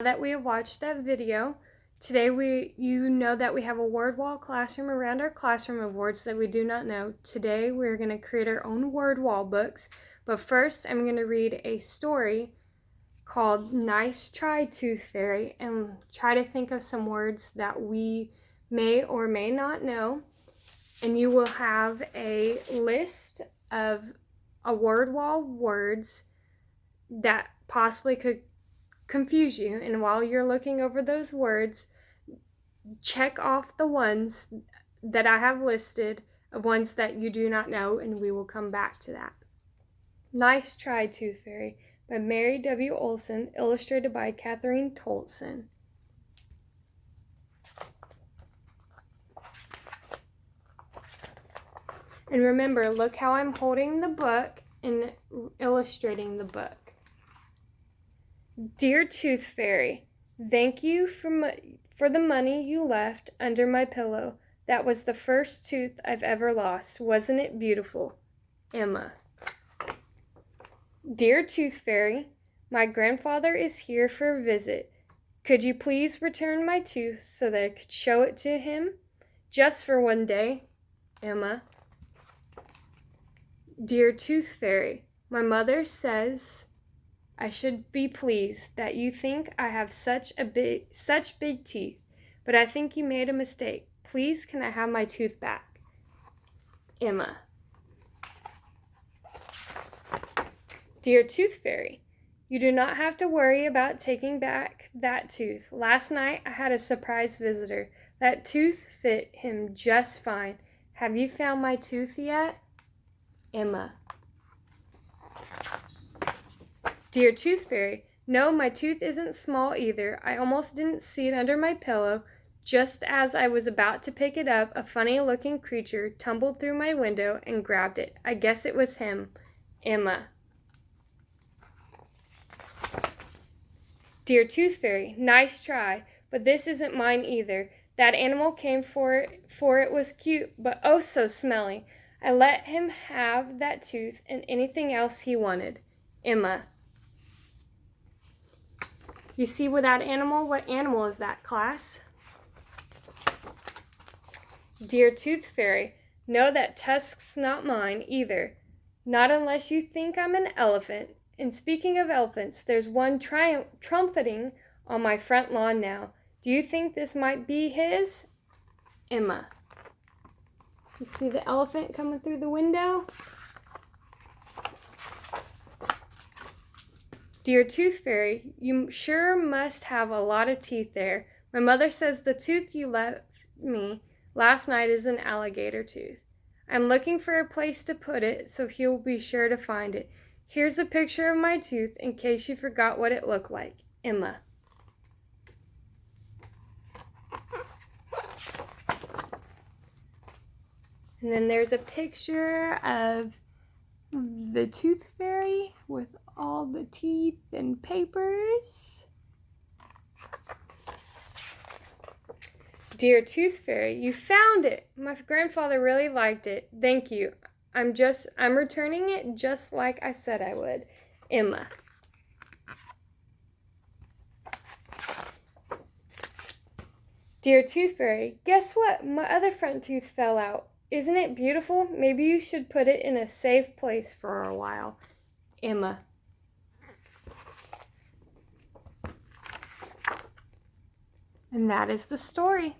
That we have watched that video, today you know that we have a word wall classroom around our classroom of words that we do not know. Today we're going to create our own word wall books, but first I'm going to read a story called Nice Try Tooth Fairy and try to think of some words that we may or may not know, and you will have a list of a word wall words that possibly could confuse you, and while you're looking over those words, check off the ones that I have listed of ones that you do not know, and we will come back to that. Nice Try Tooth Fairy by Mary W. Olson, illustrated by Catherine Tolson. And remember, look how I'm holding the book and illustrating the book. Dear Tooth Fairy, thank you for the money you left under my pillow. That was the first tooth I've ever lost. Wasn't it beautiful? Emma. Dear Tooth Fairy, my grandfather is here for a visit. Could you please return my tooth so that I could show it to him? Just for one day. Emma. Dear Tooth Fairy, my mother says I should be pleased that you think I have such big teeth, but I think you made a mistake. Please, can I have my tooth back? Emma. Dear Tooth Fairy, you do not have to worry about taking back that tooth. Last night I had a surprise visitor. That tooth fit him just fine. Have you found my tooth yet? Emma. Dear Tooth Fairy, no, my tooth isn't small either. I almost didn't see it under my pillow. Just as I was about to pick it up, a funny-looking creature tumbled through my window and grabbed it. I guess it was him. Emma. Dear Tooth Fairy, nice try, but this isn't mine either. That animal came for it was cute, but oh so smelly. I let him have that tooth and anything else he wanted. Emma. You see with that animal? What animal is that, class? Dear Tooth Fairy, no, that tusk's not mine either. Not unless you think I'm an elephant. And speaking of elephants, there's one trumpeting on my front lawn now. Do you think this might be his? Emma. You see the elephant coming through the window? Dear Tooth Fairy, you sure must have a lot of teeth there. My mother says the tooth you left me last night is an alligator tooth. I'm looking for a place to put it so he'll be sure to find it. Here's a picture of my tooth in case you forgot what it looked like. Emma. And then there's a picture of the Tooth Fairy with all the teeth and papers. Dear Tooth Fairy, you found it. My grandfather really liked it. Thank you. I'm returning it just like I said I would. Emma. Dear Tooth Fairy, guess what? My other front tooth fell out. Isn't it beautiful? Maybe you should put it in a safe place for a while. Emma. And that is the story.